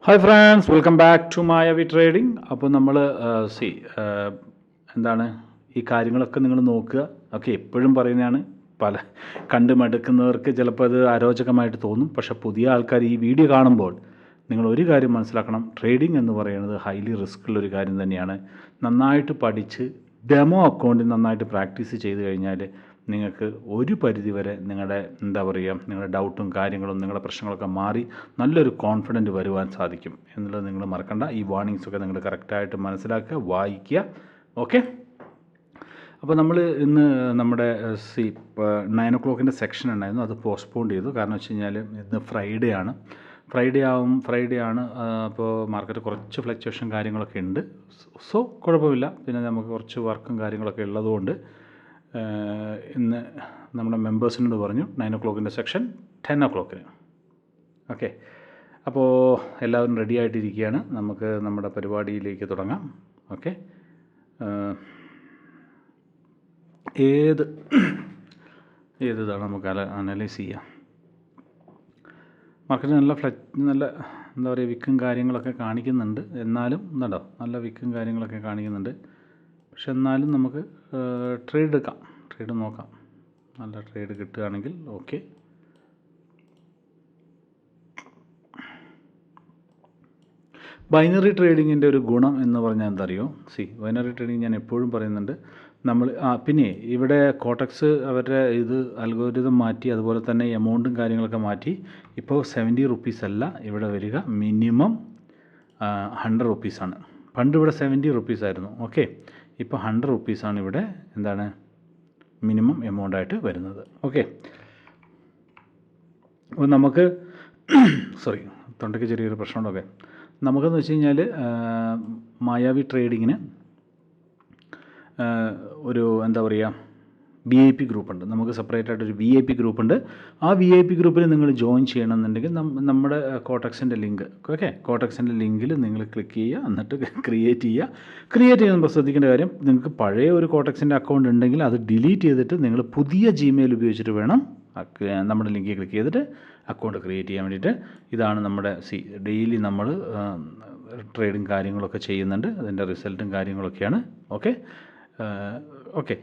Hi friends, welcome back to Mayavi trading. അപ്പോൾ നമ്മൾ എന്താണ് ഈ കാര്യങ്ങളൊക്കെ നിങ്ങൾ നോക്കുക. ഓക്കെ, എപ്പോഴും പറയുന്നതാണ്, പല കണ്ട് മടുക്കുന്നവർക്ക് ചിലപ്പോൾ അത് അരോചകമായിട്ട് തോന്നും. പക്ഷേ പുതിയ ആൾക്കാർ ഈ വീഡിയോ കാണുമ്പോൾ നിങ്ങൾ ഒരു കാര്യം മനസ്സിലാക്കണം, ട്രേഡിംഗ് എന്ന് പറയുന്നത് ഹൈലി റിസ്ക് ഉള്ളൊരു കാര്യം തന്നെയാണ്. നന്നായിട്ട് പഠിച്ച് ഡെമോ അക്കൗണ്ടിൽ നന്നായിട്ട് പ്രാക്ടീസ് ചെയ്ത് കഴിഞ്ഞാൽ നിങ്ങൾക്ക് ഒരു പരിധിവരെ നിങ്ങളുടെ നിങ്ങളുടെ ഡൗട്ടും കാര്യങ്ങളും നിങ്ങളുടെ പ്രശ്നങ്ങളൊക്കെ മാറി നല്ലൊരു കോൺഫിഡൻറ്റ് വരുവാൻ സാധിക്കും എന്നുള്ളത് നിങ്ങൾ മറക്കണ്ട. ഈ വാർണിങ്സൊക്കെ നിങ്ങൾ കറക്റ്റായിട്ട് മനസ്സിലാക്കുക, വായിക്കുക. ഓക്കെ, അപ്പോൾ നമ്മൾ ഇന്ന് നമ്മുടെ 9 o'clock സെക്ഷൻ ഉണ്ടായിരുന്നു, അത് പോസ്റ്റ്പോൺ ചെയ്തു. കാരണം വെച്ച് കഴിഞ്ഞാൽ ഇന്ന് ഫ്രൈഡേ ആണ്. അപ്പോൾ മാർക്കറ്റ് കുറച്ച് ഫ്ലക്ച്വേഷൻ കാര്യങ്ങളൊക്കെ ഉണ്ട്. സോ കുഴപ്പമില്ല. പിന്നെ നമുക്ക് കുറച്ച് വർക്കും കാര്യങ്ങളൊക്കെ ഉള്ളതുകൊണ്ട് ഇന്ന് നമ്മുടെ മെമ്പേഴ്സിനോട് പറഞ്ഞു 9 o'clock സെക്ഷൻ 10 o'clock. ഓക്കെ, അപ്പോൾ എല്ലാവരും റെഡി ആയിട്ടിരിക്കുകയാണ്. നമുക്ക് നമ്മുടെ പരിപാടിയിലേക്ക് തുടങ്ങാം. ഓക്കെ, ഏതാണ് നമുക്ക് അനലൈസ് ചെയ്യാം. മാർക്കറ്റ് നല്ല എന്താ പറയുക, വിക്കും കാര്യങ്ങളൊക്കെ കാണിക്കുന്നുണ്ട്. എന്നാലും നല്ല വിക്കും കാര്യങ്ങളൊക്കെ കാണിക്കുന്നുണ്ട്. പക്ഷെ എന്നാലും നമുക്ക് ട്രേഡ് നോക്കാം. നല്ല ട്രേഡ് കിട്ടുകയാണെങ്കിൽ ഓക്കെ. ബൈനറി ട്രേഡിങ്ങിൻ്റെ ഒരു ഗുണം എന്ന് പറഞ്ഞാൽ എന്തറിയോ, ബൈനറി ട്രേഡിങ് ഞാൻ എപ്പോഴും പറയുന്നുണ്ട്. പിന്നെ ഇവിടെ കോട്ടക്സ് അവരുടെ അൽഗോരിതം മാറ്റി, അതുപോലെ തന്നെ എമൗണ്ടും കാര്യങ്ങളൊക്കെ മാറ്റി. ഇപ്പോൾ 70 rupees അല്ല ഇവിടെ വരിക, മിനിമം 100 rupees ആണ്. പണ്ട് ഇവിടെ 70 rupees ആയിരുന്നു. ഓക്കെ, ഇപ്പോൾ 100 rupees ആണ് ഇവിടെ മിനിമം എമൗണ്ടായിട്ട് വരുന്നത്. ഓക്കെ, അപ്പോൾ നമുക്ക് തൊണ്ടയ്ക്ക് ചെറിയൊരു പ്രശ്നമുണ്ടൊക്കെ. നമുക്കെന്ന് വെച്ച് കഴിഞ്ഞാൽ മായാവി ട്രേഡിങ്ങിന് ഒരു VIP ഗ്രൂപ്പുണ്ട്. നമുക്ക് സെപ്പറേറ്റ് ആയിട്ടൊരു VIP ഗ്രൂപ്പുണ്ട്. ആ VIP ഗ്രൂപ്പിൽ നിങ്ങൾ ജോയിൻ ചെയ്യണമെന്നുണ്ടെങ്കിൽ നമ്മുടെ കോട്ടക്സിൻ്റെ ലിങ്കിൽ നിങ്ങൾ ക്ലിക്ക് ചെയ്യുക, എന്നിട്ട് ക്രിയേറ്റ് ചെയ്യുമ്പോൾ ശ്രദ്ധിക്കേണ്ട കാര്യം, നിങ്ങൾക്ക് പഴയ ഒരു കോട്ടക്സിൻ്റെ അക്കൗണ്ട് ഉണ്ടെങ്കിൽ അത് ഡിലീറ്റ് ചെയ്തിട്ട് നിങ്ങൾ പുതിയ Gmail ഉപയോഗിച്ചിട്ട് വേണം നമ്മുടെ ലിങ്കിൽ ക്ലിക്ക് ചെയ്തിട്ട് അക്കൗണ്ട് ക്രിയേറ്റ് ചെയ്യാൻ വേണ്ടിയിട്ട്. ഇതാണ് നമ്മുടെ ഡെയിലി നമ്മൾ ട്രേഡിങ് കാര്യങ്ങളൊക്കെ ചെയ്യുന്നുണ്ട്, അതിൻ്റെ റിസൾട്ടും കാര്യങ്ങളൊക്കെയാണ്. ഓക്കെ,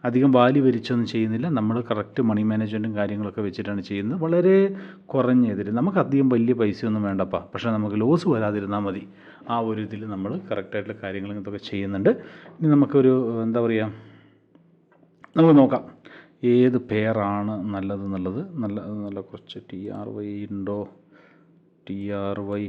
അധികം വാല്യൂ വരിച്ചൊന്നും ചെയ്യുന്നില്ല. നമ്മൾ കറക്റ്റ് മണി മാനേജ്മെൻറ്റും കാര്യങ്ങളൊക്കെ വെച്ചിട്ടാണ് ചെയ്യുന്നത്. വളരെ കുറഞ്ഞ ഇതിൽ നമുക്ക് അധികം വലിയ പൈസയൊന്നും വേണ്ടപ്പാ, പക്ഷേ നമുക്ക് ലോസ് വരാതിരുന്നാൽ മതി. ആ ഒരു ഇതിൽ നമ്മൾ കറക്റ്റായിട്ടുള്ള കാര്യങ്ങൾ ഇതൊക്കെ ചെയ്യുന്നുണ്ട്. ഇനി നമുക്കൊരു നമുക്ക് നോക്കാം ഏത് പെയറാണ് നല്ലതെന്നുള്ളത്. നല്ല കുറച്ച് TRY ഉണ്ടോ? TRY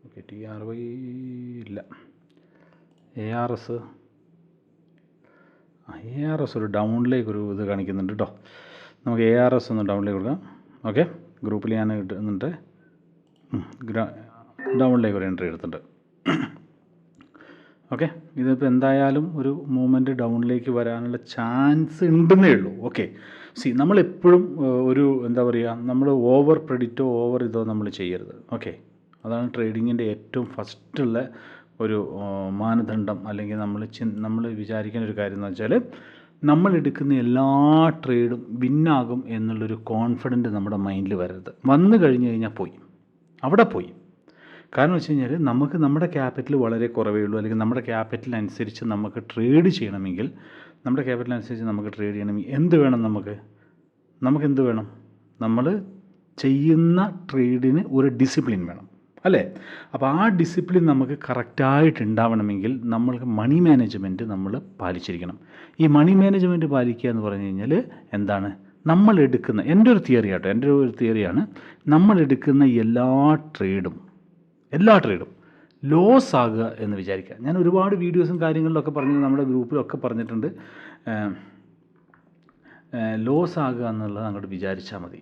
ഓക്കെ, TRY ഇല്ല. ARS ഒരു ഡൗണിലേക്ക് ഒരു ഇത് കാണിക്കുന്നുണ്ട് കേട്ടോ. നമുക്ക് ARS ഒന്ന് ഡൗണിലേക്ക് കൊടുക്കാം. ഓക്കെ, ഗ്രൂപ്പിൽ ഞാൻ ഇടുന്നുണ്ട്. ഡൗണിലേക്ക് ഒരു എൻട്രി എടുത്തിട്ടുണ്ട്. ഓക്കെ, ഇതിപ്പോൾ എന്തായാലും ഒരു മൂവ്മെൻറ്റ് ഡൗണിലേക്ക് വരാനുള്ള ചാൻസ് ഉണ്ടെന്നേ ഉള്ളൂ. ഓക്കെ, നമ്മളെപ്പോഴും ഒരു നമ്മൾ ഓവർ പ്രെഡിക്റ്റോ ഓവർ ഇതോ നമ്മൾ ചെയ്യരുത്. ഓക്കെ, അതാണ് ട്രേഡിങ്ങിൻ്റെ ഏറ്റവും ഫസ്റ്റുള്ള ഒരു മാനദണ്ഡം. അല്ലെങ്കിൽ നമ്മൾ വിചാരിക്കുന്ന ഒരു കാര്യം എന്ന് വെച്ചാൽ, നമ്മൾ എടുക്കുന്ന എല്ലാ ട്രേഡും വിന്നാകും എന്നുള്ളൊരു കോൺഫിഡൻറ്റ് നമ്മുടെ മൈൻഡിൽ വരരുത്. വന്നു കഴിഞ്ഞ് കഴിഞ്ഞാൽ അവിടെ പോയി. കാരണം വെച്ച് കഴിഞ്ഞാൽ നമുക്ക് നമ്മുടെ ക്യാപിറ്റൽ വളരെ കുറവേ ഉള്ളൂ. അല്ലെങ്കിൽ നമ്മുടെ ക്യാപിറ്റലനുസരിച്ച് നമുക്ക് ട്രേഡ് ചെയ്യണമെങ്കിൽ എന്ത് വേണം? നമുക്കെന്ത് വേണം? നമ്മൾ ചെയ്യുന്ന ട്രേഡിന് ഒരു ഡിസിപ്ലിൻ വേണം, അല്ലേ? അപ്പോൾ ആ ഡിസിപ്ലിൻ നമുക്ക് കറക്റ്റായിട്ട് ഉണ്ടാവണമെങ്കിൽ നമ്മൾക്ക് മണി മാനേജ്മെൻറ്റ് നമ്മൾ പാലിച്ചിരിക്കണം. ഈ മണി മാനേജ്മെൻറ്റ് പാലിക്കുക എന്ന് പറഞ്ഞു കഴിഞ്ഞാൽ നമ്മൾ എടുക്കുന്ന, എൻ്റെ ഒരു തിയറിയാണ്, നമ്മൾ എടുക്കുന്ന എല്ലാ ട്രേഡും ലോസ് ആകുക എന്ന് വിചാരിക്കുക. ഞാൻ ഒരുപാട് വീഡിയോസും കാര്യങ്ങളിലൊക്കെ നമ്മുടെ ഗ്രൂപ്പിലൊക്കെ പറഞ്ഞിട്ടുണ്ട്. ലോസ് ആകുക എന്നുള്ളത് അങ്ങോട്ട് വിചാരിച്ചാൽ മതി.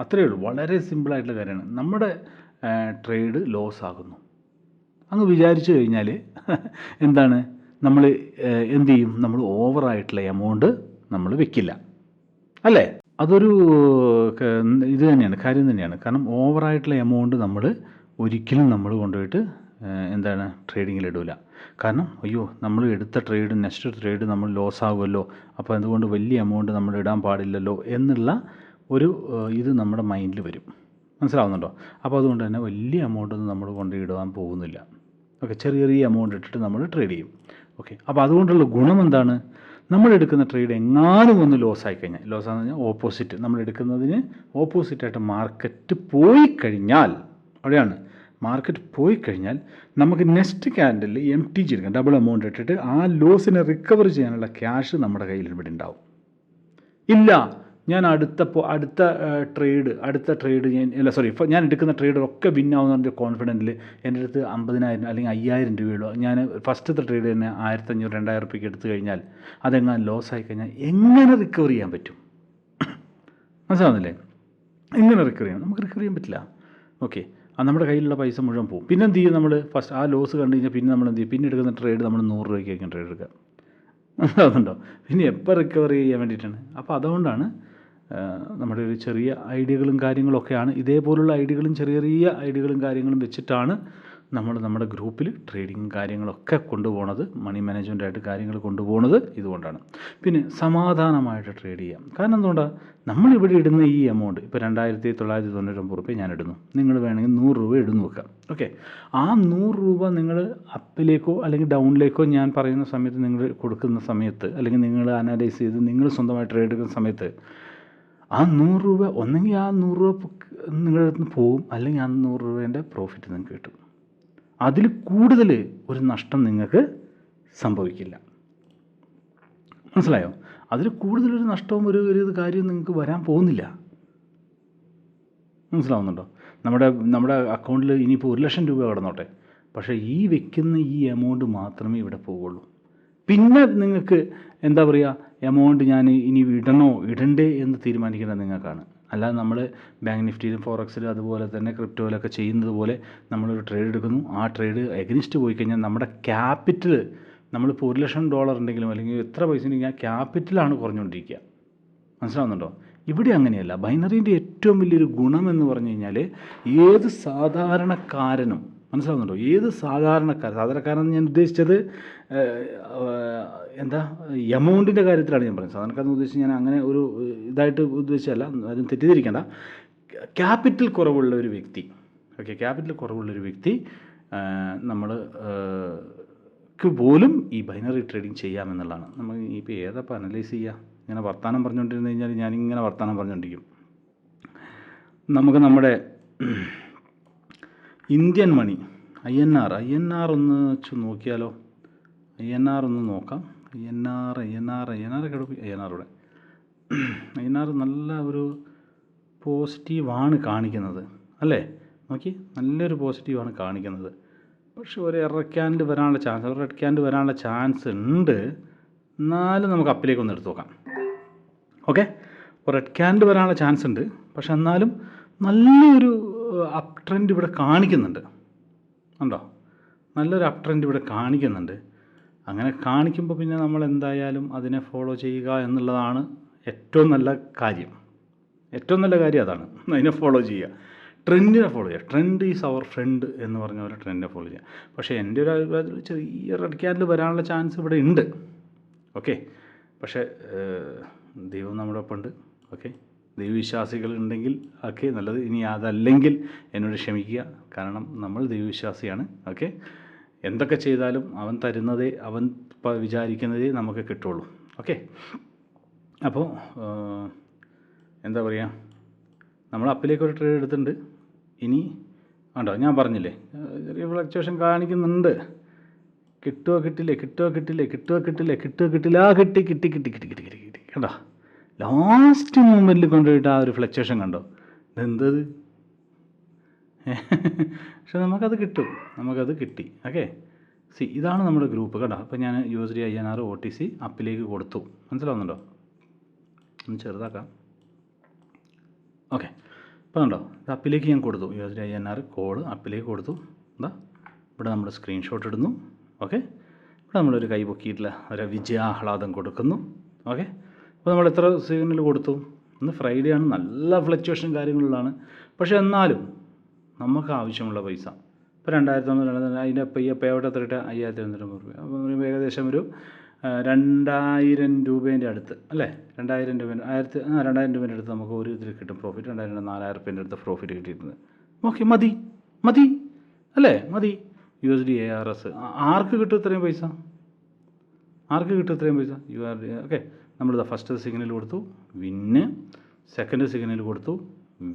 അത്രയേ ഉള്ളൂ. വളരെ സിമ്പിളായിട്ടുള്ള കാര്യമാണ്. നമ്മുടെ ട്രേഡ് ലോസ് ആകുന്നു അങ്ങ് വിചാരിച്ചു കഴിഞ്ഞാൽ നമ്മൾ എന്ത് ചെയ്യും? നമ്മൾ ഓവറായിട്ടുള്ള എമൗണ്ട് നമ്മൾ വെക്കില്ല, അല്ലേ? അതൊരു കാര്യം തന്നെയാണ്. കാരണം ഓവറായിട്ടുള്ള എമൗണ്ട് ഒരിക്കലും നമ്മൾ കൊണ്ടുപോയിട്ട് എന്താണ് ട്രേഡിങ്ങിൽ ഇടില്ല. കാരണം അയ്യോ നമ്മൾ എടുത്ത ട്രേഡ് നെക്സ്റ്റ് ട്രേഡ് നമ്മൾ ലോസ് ആകുമല്ലോ, അപ്പോൾ അതുകൊണ്ട് വലിയ എമൗണ്ട് നമ്മൾ ഇടാൻ പാടില്ലല്ലോ എന്നുള്ള ഒരു ഇത് നമ്മുടെ മൈൻഡിൽ വരും. മനസ്സിലാവുന്നുണ്ടോ? അപ്പോൾ അതുകൊണ്ട് തന്നെ വലിയ എമൗണ്ടൊന്നും നമ്മൾ കൊണ്ട് ഇടാൻ പോകുന്നില്ല. ഓക്കെ, ചെറിയ ചെറിയ എമൗണ്ട് ഇട്ടിട്ട് നമ്മൾ ട്രേഡ് ചെയ്യും. ഓക്കെ, അപ്പോൾ അതുകൊണ്ടുള്ള ഗുണം എന്താണ്? നമ്മൾ എടുക്കുന്ന ട്രേഡ് എങ്ങാനും ഒന്ന് ലോസ് ആയിക്കഴിഞ്ഞാൽ, ലോസ് ആണെന്ന് പറഞ്ഞാൽ ഓപ്പോസിറ്റ്, നമ്മൾ എടുക്കുന്നതിന് ഓപ്പോസിറ്റായിട്ട് മാർക്കറ്റ് പോയി കഴിഞ്ഞാൽ, അവിടെയാണ് മാർക്കറ്റ് പോയി കഴിഞ്ഞാൽ നമുക്ക് നെക്സ്റ്റ് ക്യാൻഡലിൽ MTG എടുക്കാം, ഡബിൾ എമൗണ്ട് ഇട്ടിട്ട് ആ ലോസിനെ റിക്കവർ ചെയ്യാനുള്ള ക്യാഷ് നമ്മുടെ കയ്യിൽ ഇവിടെ ഉണ്ടാവും. ഇല്ല ഞാൻ അടുത്ത ട്രേഡ് ഞാൻ എടുക്കുന്ന ട്രേഡൊക്കെ വിന്നാവുന്ന പറഞ്ഞ കോൺഫിഡൻറ്റിൽ എൻ്റെ അടുത്ത് 50,000 അല്ലെങ്കിൽ 5,000 രൂപയുള്ളൂ, ഞാൻ ഫസ്റ്റത്തെ ട്രേഡ് തന്നെ 1,500 2,000 റുപ്യക്ക് എടുത്തു കഴിഞ്ഞാൽ അതെങ്ങനെ ലോസ് ആയി കഴിഞ്ഞാൽ എങ്ങനെ റിക്കവർ ചെയ്യാൻ പറ്റും? മനസ്സിലാവുന്നില്ലേ? എങ്ങനെ റിക്കവർ ചെയ്യണം? നമുക്ക് റിക്കവർ ചെയ്യാൻ പറ്റില്ല. ഓക്കെ, നമ്മുടെ കയ്യിലുള്ള പൈസ മുഴുവൻ പോകും. പിന്നെ എന്ത് ചെയ്യും? നമ്മൾ ഫസ്റ്റ് ആ ലോസ് കണ്ടു കഴിഞ്ഞാൽ പിന്നെ നമ്മൾ എന്ത് ചെയ്യും? പിന്നെ എടുക്കുന്ന ട്രേഡ് നമ്മൾ 100 രൂപയ്ക്കായിരിക്കും ട്രേഡ് എടുക്കുക. മനസ്സിലാവുന്നുണ്ടോ? പിന്നെ എപ്പോൾ റിക്കവർ ചെയ്യാൻ വേണ്ടിയിട്ടാണ്. അപ്പോൾ അതുകൊണ്ടാണ് നമ്മുടെ ഒരു ചെറിയ ഐഡിയകളും കാര്യങ്ങളൊക്കെയാണ്, ഇതേപോലുള്ള ഐഡിയകളും ചെറിയ ചെറിയ ഐഡിയകളും കാര്യങ്ങളും വെച്ചിട്ടാണ് നമ്മൾ നമ്മുടെ ഗ്രൂപ്പിൽ ട്രേഡിങ് കാര്യങ്ങളൊക്കെ കൊണ്ടുപോകുന്നത്, മണി മാനേജ്മെൻറ്റായിട്ട് കാര്യങ്ങൾ കൊണ്ടുപോകുന്നത് ഇതുകൊണ്ടാണ്. പിന്നെ സമാധാനമായിട്ട് ട്രേഡ് ചെയ്യാം. കാരണം എന്തുകൊണ്ടാണ്? നമ്മളിവിടെ ഇടുന്ന ഈ എമൗണ്ട് ഇപ്പോൾ 2,999 രൂപ ഞാൻ ഇടുന്നു, നിങ്ങൾ വേണമെങ്കിൽ 100 രൂപ ഇടുന്നു വെക്കാം. ഓക്കെ, ആ 100 രൂപ നിങ്ങൾ അപ്പിലേക്കോ അല്ലെങ്കിൽ ഡൗണിലേക്കോ ഞാൻ പറയുന്ന സമയത്ത് നിങ്ങൾ കൊടുക്കുന്ന സമയത്ത്, അല്ലെങ്കിൽ നിങ്ങൾ അനലൈസ് ചെയ്ത് നിങ്ങൾ സ്വന്തമായി ട്രേഡ് എടുക്കുന്ന സമയത്ത് ആ 100 രൂപ ഒന്നെങ്കിൽ ആ 100 രൂപ നിങ്ങളുടെ അടുത്ത് നിന്ന് പോകും, അല്ലെങ്കിൽ ആ 100 രൂപേൻ്റെ പ്രോഫിറ്റ് നിങ്ങൾക്ക് കിട്ടും. അതിൽ കൂടുതൽ ഒരു നഷ്ടം നിങ്ങൾക്ക് സംഭവിക്കില്ല. മനസ്സിലായോ? അതിൽ കൂടുതലൊരു നഷ്ടവും ഒരു കാര്യവും നിങ്ങൾക്ക് വരാൻ പോകുന്നില്ല. മനസ്സിലാവുന്നുണ്ടോ? നമ്മുടെ അക്കൗണ്ടിൽ ഇനിയിപ്പോൾ 1,00,000 രൂപ കിടന്നോട്ടെ, പക്ഷേ ഈ വെക്കുന്ന ഈ എമൗണ്ട് മാത്രമേ ഇവിടെ പോവുള്ളൂ. പിന്നെ നിങ്ങൾക്ക് എന്താ പറയുക, എമൗണ്ട് ഞാൻ ഇനി ഇടണ്ടേ എന്ന് തീരുമാനിക്കേണ്ടത് നിങ്ങൾക്കാണ്. അല്ലാതെ നമ്മൾ ബാങ്ക് നിഫ്റ്റിയിലും ഫോറക്സിലും അതുപോലെ തന്നെ ക്രിപ്റ്റോയിലൊക്കെ ചെയ്യുന്നത് പോലെ നമ്മളൊരു ട്രേഡ് എടുക്കുന്നു, ആ ട്രേഡ് എഗനിസ്റ്റ് പോയി കഴിഞ്ഞാൽ നമ്മുടെ ക്യാപിറ്റൽ, നമ്മളിപ്പോൾ $1,00,000 ഉണ്ടെങ്കിലും അല്ലെങ്കിൽ എത്ര പൈസ ഉണ്ടെങ്കിൽ ആ ക്യാപിറ്റലാണ് കുറഞ്ഞുകൊണ്ടിരിക്കുക. മനസ്സിലാവുന്നുണ്ടോ? ഇവിടെ അങ്ങനെയല്ല. ബൈനറീൻ്റെ ഏറ്റവും വലിയൊരു ഗുണമെന്ന് പറഞ്ഞു കഴിഞ്ഞാൽ ഏത് സാധാരണക്കാരനും, മനസ്സിലാവുന്നുണ്ടോ? ഏത് സാധാരണക്കാരൻ ഞാൻ ഉദ്ദേശിച്ചത് എമൗണ്ടിൻ്റെ കാര്യത്തിലാണ് ഞാൻ പറയുന്നത്. സാധാരണക്കാരൻ ഉദ്ദേശിച്ച് ഞാൻ അങ്ങനെ ഒരു ഇതായിട്ട് ഉദ്ദേശിച്ചല്ല, അതും തെറ്റിദ്ധരിക്കേണ്ട. ക്യാപിറ്റൽ കുറവുള്ള ഒരു വ്യക്തി, ഓക്കെ, ക്യാപിറ്റൽ കുറവുള്ളൊരു വ്യക്തി പോലും ഈ ബൈനറി ട്രേഡിങ് ചെയ്യാമെന്നുള്ളതാണ്. നമ്മൾ ഇപ്പോൾ ഏതപ്പോൾ അനലൈസ് ചെയ്യുക? ഇങ്ങനെ വർത്തമാനം പറഞ്ഞുകൊണ്ടിരുന്നു കഴിഞ്ഞാൽ ഞാനിങ്ങനെ വർത്തമാനം പറഞ്ഞുകൊണ്ടിരിക്കും. നമുക്ക് നമ്മുടെ ഇന്ത്യൻ മണി INR ഒന്ന് നോക്കിയാലോ? INR ഒന്ന് നോക്കാം. INR നല്ല ഒരു പോസിറ്റീവാണ് കാണിക്കുന്നത് അല്ലേ? നോക്കി, നല്ലൊരു പോസിറ്റീവാണ് കാണിക്കുന്നത്. പക്ഷെ ഒരു റെഡ് ക്യാൻഡിൽ വരാനുള്ള ചാൻസ് ഉണ്ട്. എന്നാലും നമുക്ക് അപ്പിലേക്കൊന്ന് എടുത്ത് നോക്കാം. ഓക്കെ, റെഡ് ക്യാൻഡിൽ വരാനുള്ള ചാൻസ് ഉണ്ട്, പക്ഷെ എന്നാലും നല്ലൊരു അപ് ട്രെൻഡ് ഇവിടെ കാണിക്കുന്നുണ്ട്. ഉണ്ടോ? നല്ലൊരു അപ് ട്രെൻഡ് ഇവിടെ കാണിക്കുന്നുണ്ട്. അങ്ങനെ കാണിക്കുമ്പോൾ പിന്നെ നമ്മൾ എന്തായാലും അതിനെ ഫോളോ ചെയ്യുക എന്നുള്ളതാണ് ഏറ്റവും നല്ല കാര്യം. അതാണ്, അതിനെ ഫോളോ ചെയ്യുക, ട്രെൻഡിനെ ഫോളോ ചെയ്യുക. ട്രെൻഡ് ഈസ് അവർ ഫ്രണ്ട് എന്ന് പറഞ്ഞ പോലെ ട്രെൻഡിനെ ഫോളോ ചെയ്യുക. പക്ഷേ എൻ്റെ ഒരു അഭിപ്രായത്തിൽ ചെറിയ റെഡ് ക്യാൻഡിൽ വരാനുള്ള ചാൻസ് ഇവിടെ ഉണ്ട്. ഓക്കെ, പക്ഷേ ദൈവം നമ്മുടെ ഒപ്പം ഉണ്ട്. ഓക്കെ, ദൈവവിശ്വാസികൾ ഉണ്ടെങ്കിൽ ഓക്കെ, നല്ലത്. ഇനി അതല്ലെങ്കിൽ എന്നോട് ക്ഷമിക്കുക, കാരണം നമ്മൾ ദൈവവിശ്വാസിയാണ്. ഓക്കെ, എന്തൊക്കെ ചെയ്താലും അവൻ തരുന്നതേ, അവൻ വിചാരിക്കുന്നതേ നമുക്ക് കിട്ടുള്ളൂ. ഓക്കെ, അപ്പോൾ എന്താ പറയുക, നമ്മൾ അപ്പിലേക്ക് ഒരു ട്രേഡ് എടുത്തിട്ടുണ്ട്. ഇനി ഉണ്ടോ, ഞാൻ പറഞ്ഞില്ലേ ചെറിയ ഫ്ലക്ച്വേഷൻ കാണിക്കുന്നുണ്ട്. കിട്ടുമോ കിട്ടില്ല കിട്ടി കണ്ടോ? ലാസ്റ്റ് മൂമെൻറ്റിൽ കൊണ്ടുപോയിട്ട് ആ ഒരു ഫ്ലക്ച്വേഷൻ കണ്ടോ? ഇതെന്തത്? പക്ഷെ നമുക്കത് കിട്ടി. ഓക്കെ, ഇതാണ് നമ്മുടെ ഗ്രൂപ്പ് കേട്ടോ. അപ്പോൾ ഞാൻ USD INR OTC അപ്പിലേക്ക് കൊടുത്തു. മനസ്സിലാവുന്നുണ്ടോ? ഒന്ന് ചെറുതാക്കാം. ഓക്കെ, ഇപ്പോൾ കണ്ടോ, ഇത് അപ്പിലേക്ക് ഞാൻ കൊടുത്തു. USD INR കോഡ് അപ്പിലേക്ക് കൊടുത്തു. ഇവിടെ നമ്മൾ സ്ക്രീൻഷോട്ട് ഇടുന്നു. ഓക്കെ, ഇവിടെ നമ്മളൊരു കൈ പൊക്കിയിട്ടുള്ള ഒരു വിജയാഹ്ലാദം കൊടുക്കുന്നു. ഓക്കെ, അപ്പോൾ നമ്മൾ എത്ര സിഗ്നൽ കൊടുത്തു? ഇന്ന് ഫ്രൈഡേ ആണ്, നല്ല ഫ്ലക്ച്വേഷൻ കാര്യങ്ങളിലാണ്. പക്ഷേ എന്നാലും നമുക്ക് ആവശ്യമുള്ള പൈസ ഇപ്പോൾ 2000 അതിൻ്റെ പേ ഔട്ട് എത്ര കിട്ടുക 5150 രൂപ. അപ്പോൾ ഏകദേശം ഒരു 2000 രൂപേൻ്റെ അടുത്ത് അല്ലേ, 2000 രൂപ 2000 രൂപേൻ്റെ അടുത്ത് നമുക്ക് ഒരു ഇതിൽ കിട്ടും പ്രോഫിറ്റ്. 4000 രൂപേൻ്റെ അടുത്ത് പ്രോഫിറ്റ് കിട്ടിയിട്ടുണ്ട്. ഓക്കെ, മതി മതി അല്ലേ, മതി. USD ARS ആർക്ക് കിട്ടും ഇത്രയും പൈസ? ആർക്ക് കിട്ടും ഇത്രയും പൈസ? ഓക്കെ, നമ്മളിതാ ഫസ്റ്റ് സിഗ്നൽ കൊടുത്തു, വിന്ന്. സെക്കൻഡ് സിഗ്നൽ കൊടുത്തു,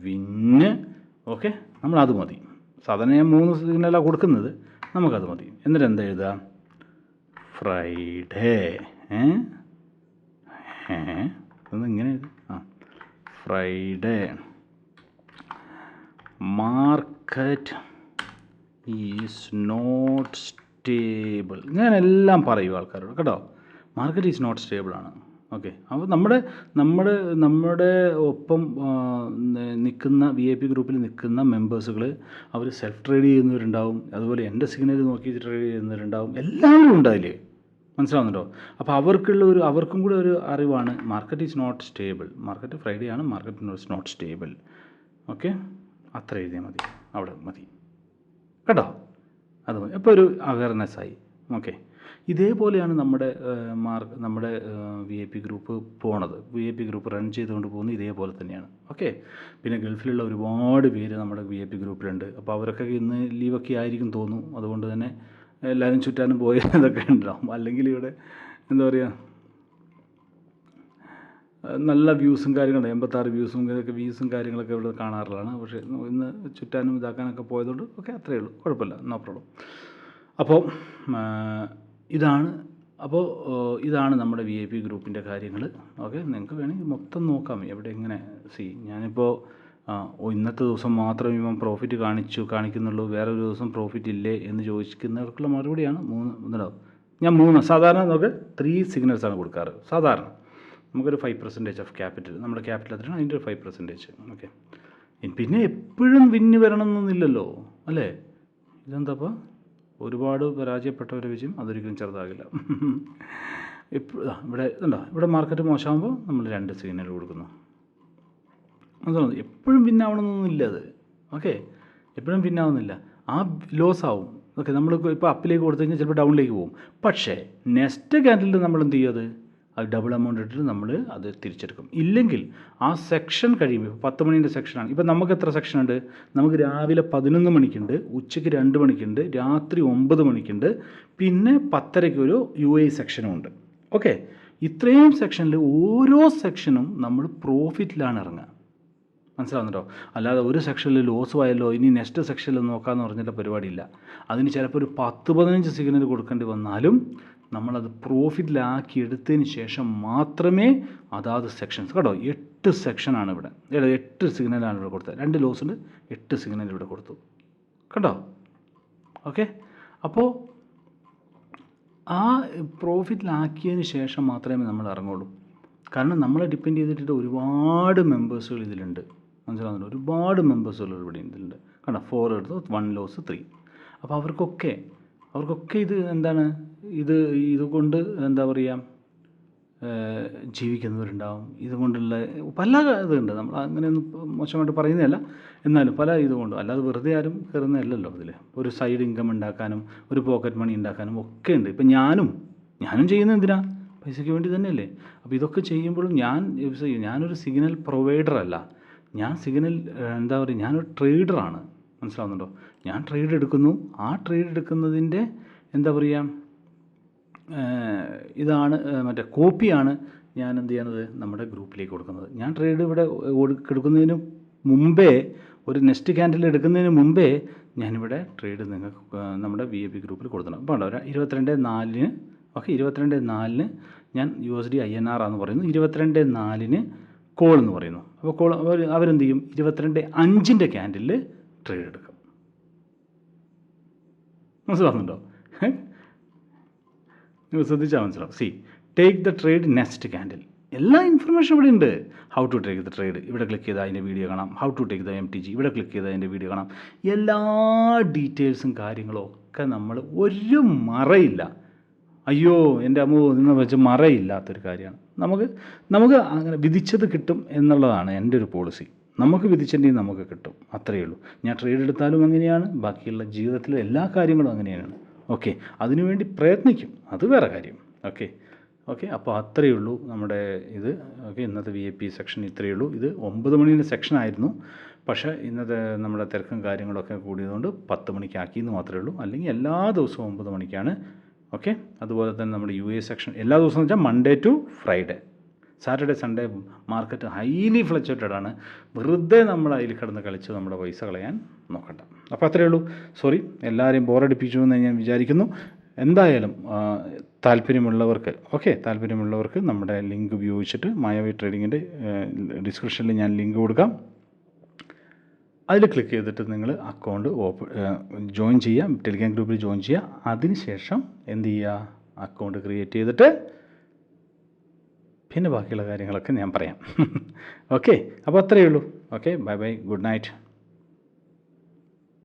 വിന്ന്. ഓക്കെ, നമ്മളത് മതി. സാധാരണ ഞാൻ 3 സിഗ്നലാണ് കൊടുക്കുന്നത്, നമുക്കത് മതി. എന്നിട്ട് എന്താ എഴുതുക? ഫ്രൈഡേ. ഇങ്ങനെ എഴുതി. Friday market is not stable. ഞാനെല്ലാം പറയും ആൾക്കാരോട് കേട്ടോ. മാർക്കറ്റ് ഈസ് നോട്ട് സ്റ്റേബിളാണ്. ഓക്കെ, അപ്പോൾ നമ്മുടെ ഒപ്പം നിൽക്കുന്ന VIP ഗ്രൂപ്പിൽ നിൽക്കുന്ന മെമ്പേഴ്സുകൾ അവർ സെൽഫ് ട്രേഡ് ചെയ്യുന്നവരുണ്ടാവും, അതുപോലെ എൻ്റെ സിഗ്നൽ നോക്കി ട്രേഡ് ചെയ്യുന്നവരുണ്ടാവും, എല്ലാവരും ഉണ്ടായില്ലേ? മനസ്സിലാവുന്നുണ്ടോ? അപ്പോൾ അവർക്കും കൂടെ ഒരു അറിവാണ് market is not stable. Market Friday ആണ്, market is not stable. Okay, അത്ര എഴുതിയാൽ മതി, അവിടെ മതി കേട്ടോ. അത് മതി. അപ്പോൾ ഒരു അവയർനെസ്സായി. ഓക്കെ, ഇതേപോലെയാണ് നമ്മുടെ VIP ഗ്രൂപ്പ് പോണത്. VIP ഗ്രൂപ്പ് റൺ ചെയ്തുകൊണ്ട് പോകുന്നത് ഇതേപോലെ തന്നെയാണ്. ഓക്കെ, പിന്നെ ഗൾഫിലുള്ള ഒരുപാട് പേര് നമ്മുടെ VIP ഗ്രൂപ്പിലുണ്ട്. അപ്പോൾ അവരൊക്കെ ഇന്ന് ലീവൊക്കെ ആയിരിക്കും തോന്നും. അതുകൊണ്ട് തന്നെ എല്ലാവരും ചുറ്റാനും പോയതൊക്കെ ഉണ്ടാവും. അല്ലെങ്കിൽ ഇവിടെ എന്താ പറയുക, നല്ല വ്യൂസും കാര്യങ്ങളും 86 വ്യൂസും കാര്യങ്ങളൊക്കെ ഇവിടെ കാണാറുള്ളതാണ്. പക്ഷേ ഇന്ന് ചുറ്റാനും ഇതാക്കാനൊക്കെ പോയതുകൊണ്ട് ഓക്കെ, അത്രയേ ഉള്ളൂ, കുഴപ്പമില്ല, നോ പ്രോബ്ലം. അപ്പോൾ ഇതാണ് നമ്മുടെ VIP ഗ്രൂപ്പിൻ്റെ കാര്യങ്ങൾ. ഓക്കെ, നിങ്ങൾക്ക് വേണമെങ്കിൽ മൊത്തം നോക്കാം എവിടെ എങ്ങനെ. ഞാനിപ്പോൾ ഇന്നത്തെ ദിവസം മാത്രം ഇവൻ പ്രോഫിറ്റ് കാണിക്കുന്നുള്ളൂ, വേറെ ഒരു ദിവസം പ്രോഫിറ്റ് ഇല്ലേ എന്ന് ചോദിക്കുന്നവർക്കുള്ള മറുപടിയാണ് ഞാൻ 3 സാധാരണ നമുക്ക് 3 സിഗ്നൽസാണ് കൊടുക്കാറ്. സാധാരണ നമുക്കൊരു 5% ഓഫ് ക്യാപിറ്റൽ, നമ്മുടെ ക്യാപിറ്റൽ എത്രയാണ് അതിൻ്റെ ഒരു 5%. ഓക്കെ, പിന്നെ എപ്പോഴും വിന്ന് വരണമെന്നൊന്നുമില്ലല്ലോ അല്ലേ? ഇതെന്താപ്പോൾ ഒരുപാട് പരാജയപ്പെട്ടവരെ വിജയം അതൊരിക്കലും ചെറുതാകില്ല. ഇവിടെ മാർക്കറ്റ് മോശമാകുമ്പോൾ നമ്മൾ 2 സിഗ്നൽ കൊടുക്കുന്നു. അതാണ്, എപ്പോഴും പിന്നാവണമെന്നൊന്നുമില്ല അത്. ഓക്കെ, എപ്പോഴും പിന്നാവുന്നില്ല, ആ ലോസ് ആവും. ഓക്കെ, നമ്മൾ ഇപ്പോൾ അപ്പിലേക്ക് കൊടുത്തു കഴിഞ്ഞാൽ ചിലപ്പോൾ ഡൗണിലേക്ക് പോകും. പക്ഷേ നെക്സ്റ്റ് ക്യാൻഡിലിൽ നമ്മൾ എന്ത് ചെയ്യും? അത് ഡബിൾ എമൗണ്ട് ഇട്ടിട്ട് നമ്മൾ അത് തിരിച്ചെടുക്കും. ഇല്ലെങ്കിൽ ആ സെക്ഷൻ കഴിയുമ്പോൾ, ഇപ്പോൾ 10 മണീൻ്റെ സെക്ഷനാണ്. ഇപ്പോൾ നമുക്ക് എത്ര സെക്ഷൻ ഉണ്ട്? നമുക്ക് രാവിലെ 11 മണിക്കുണ്ട്, ഉച്ചയ്ക്ക് 2 മണിക്കുണ്ട്, രാത്രി 9 മണിക്കുണ്ട്, പിന്നെ 10:30 ഒരു UAE സെക്ഷനും ഉണ്ട്. ഓക്കെ, ഇത്രയും സെക്ഷനിൽ ഓരോ സെക്ഷനും നമ്മൾ പ്രോഫിറ്റിലാണ് ഇറങ്ങുക. മനസ്സിലാവുന്നുണ്ടോ? അല്ലാതെ ഒരു സെക്ഷനിൽ ലോസ് ആയല്ലോ ഇനി നെക്സ്റ്റ് സെക്ഷനിൽ നോക്കാമെന്ന് പറഞ്ഞിട്ട് പരിപാടിയില്ല. അതിന് ചിലപ്പോൾ ഒരു 10-15 സിഗ്നൽ കൊടുക്കേണ്ടി വന്നാലും നമ്മളത് പ്രോഫിറ്റിലാക്കി എടുത്തതിന് ശേഷം മാത്രമേ അതാത് സെക്ഷൻസ് കേട്ടോ. 8 സെക്ഷനാണ് ഇവിടെ, 8 സിഗ്നലാണ് ഇവിടെ കൊടുത്തത്. 2 ലോസ് ഉണ്ട്, 8 സിഗ്നൽ ഇവിടെ കൊടുത്തു കേട്ടോ. ഓക്കെ, അപ്പോൾ ആ പ്രോഫിറ്റിലാക്കിയതിന് ശേഷം മാത്രമേ നമ്മൾ ഇറങ്ങുള്ളൂ. കാരണം നമ്മളെ ഡിപ്പെൻഡ് ചെയ്തിട്ട് ഒരുപാട് മെമ്പേഴ്സുകൾ ഇതിലുണ്ട്. മനസ്സിലാവുന്നുണ്ട്, ഒരുപാട് മെമ്പേഴ്സുകൾ ഇവിടെ ഇതിലുണ്ട്. കണ്ടോ, 4 എടുത്തു, 1 ലോസ് 3. അപ്പോൾ അവർക്കൊക്കെ ഇത് എന്താണ്, ഇതുകൊണ്ട് എന്താ പറയുക, ജീവിക്കുന്നവരുണ്ടാവും. ഇതുകൊണ്ടുള്ള പല ഇതുണ്ട്. നമ്മൾ അങ്ങനെയൊന്നും മോശമായിട്ട് പറയുന്നതല്ല, എന്നാലും പല ഇതുകൊണ്ടും. അല്ലാതെ വെറുതെ ആരും കയറുന്നതല്ലല്ലോ ഇതിൽ. ഒരു സൈഡ് ഇൻകം ഉണ്ടാക്കാനും ഒരു പോക്കറ്റ് മണി ഉണ്ടാക്കാനും ഒക്കെ ഉണ്ട്. ഇപ്പം ഞാനും ചെയ്യുന്നത് എന്തിനാ? പൈസയ്ക്ക് വേണ്ടി തന്നെയല്ലേ. അപ്പോൾ ഇതൊക്കെ ചെയ്യുമ്പോഴും ഞാനൊരു സിഗ്നൽ പ്രൊവൈഡറല്ല, ഞാൻ സിഗ്നൽ എന്താ പറയുക, ഞാനൊരു ട്രേഡറാണ്. മനസ്സിലാവുന്നുണ്ടോ? ഞാൻ ട്രേഡ് എടുക്കുന്നു, ആ ട്രേഡ് എടുക്കുന്നതിൻ്റെ എന്താ പറയുക, ഇതാണ് മറ്റേ കോപ്പിയാണ് ഞാൻ എന്ത് ചെയ്യണത്, നമ്മുടെ ഗ്രൂപ്പിലേക്ക് കൊടുക്കുന്നത്. ഞാൻ ട്രേഡ് ഇവിടെ എടുക്കുന്നതിന് മുമ്പേ, ഒരു നെക്സ്റ്റ് ക്യാൻഡിൽ എടുക്കുന്നതിന് മുമ്പേ ഞാനിവിടെ ട്രേഡ് നിങ്ങൾക്ക് നമ്മുടെ VIP ഗ്രൂപ്പിൽ കൊടുക്കണം. ഇപ്പോൾ 22/4 ഓക്കെ, 22/4 ഞാൻ USD INR ആണെന്ന് പറയുന്നു, 22/4 കോൾ എന്ന് പറയുന്നു. അപ്പോൾ കോൾ അവരെന്ത് ചെയ്യും, 22/5 ക്യാൻഡിൽ ട്രേഡ് എടുക്കും. മനസ്സിലാവുന്നുണ്ടോ? നിങ്ങൾ ശ്രദ്ധിച്ചാൽ മനസ്സിലാവും. Take the trade next candle. എല്ലാ ഇൻഫർമേഷൻ ഇവിടെ ഉണ്ട്. How to take the trade, ഇവിടെ ക്ലിക്ക് ചെയ്താൽ അതിൻ്റെ വീഡിയോ കാണാം. How to take the MTG, ഇവിടെ ക്ലിക്ക് ചെയ്താൽ അതിൻ്റെ വീഡിയോ കാണാം. എല്ലാ ഡീറ്റെയിൽസും കാര്യങ്ങളും ഒക്കെ നമ്മൾ ഒരു മറയില്ല. അയ്യോ എൻ്റെ അമ്മ എന്ന് വെച്ച് മറയില്ലാത്തൊരു കാര്യമാണ്. നമുക്ക് അങ്ങനെ വിധിച്ചത് കിട്ടും എന്നുള്ളതാണ് എൻ്റെ ഒരു പോളിസി. നമുക്ക് വിധിച്ചിട്ടുണ്ടെങ്കിൽ നമുക്ക് കിട്ടും, അത്രയേ ഉള്ളൂ. ഞാൻ ട്രേഡ് എടുത്താലും അങ്ങനെയാണ്, ബാക്കിയുള്ള ജീവിതത്തിലെ എല്ലാ കാര്യങ്ങളും അങ്ങനെയാണ്. ഓക്കെ, അതിനുവേണ്ടി പ്രയത്നിക്കും, അത് വേറെ കാര്യം. ഓക്കെ ഓക്കെ അപ്പോൾ അത്രയേ ഉള്ളൂ നമ്മുടെ ഇത്. ഓക്കെ, ഇന്നത്തെ VIP സെക്ഷൻ ഇത്രയേ ഉള്ളൂ. ഇത് 9 മണിയുടെ സെക്ഷനായിരുന്നു, പക്ഷേ ഇന്നത്തെ നമ്മുടെ തിരക്കും കാര്യങ്ങളൊക്കെ കൂടിയതുകൊണ്ട് 10 മണിക്കാക്കിയെന്ന് മാത്രമേ ഉള്ളൂ. അല്ലെങ്കിൽ എല്ലാ ദിവസവും 9 മണിക്കാണ്. ഓക്കെ, അതുപോലെ തന്നെ നമ്മുടെ UA സെക്ഷൻ എല്ലാ ദിവസവും വെച്ചാൽ Monday to Friday. Saturday Sunday market highly fluctuated ആണ്. വെറുതെ നമ്മൾ അതിൽ കിടന്ന് കളിച്ച് നമ്മുടെ പൈസ കളയാൻ നോക്കണ്ട. അപ്പോൾ അത്രയേ ഉള്ളൂ. സോറി, എല്ലാവരെയും ബോറടിപ്പിച്ചു എന്ന് ഞാൻ വിചാരിക്കുന്നു. എന്തായാലും താല്പര്യമുള്ളവർക്ക് നമ്മുടെ ലിങ്ക് ഉപയോഗിച്ചിട്ട് മായാവി ട്രേഡിങ്ങിൻ്റെ ഡിസ്ക്രിപ്ഷനിൽ ഞാൻ ലിങ്ക് കൊടുക്കാം. അതിൽ ക്ലിക്ക് ചെയ്തിട്ട് നിങ്ങൾ അക്കൗണ്ട് ജോയിൻ ചെയ്യാം, ടെലിഗ്രാം ഗ്രൂപ്പിൽ ജോയിൻ ചെയ്യുക. അതിനുശേഷം എന്ത് ചെയ്യുക, അക്കൗണ്ട് ക്രിയേറ്റ് ചെയ്തിട്ട് പിന്നെ ബാക്കിയുള്ള കാര്യങ്ങളൊക്കെ ഞാൻ പറയാം. ഓക്കെ, അപ്പോൾ അത്രയേ ഉള്ളൂ. Okay, bye bye, good night.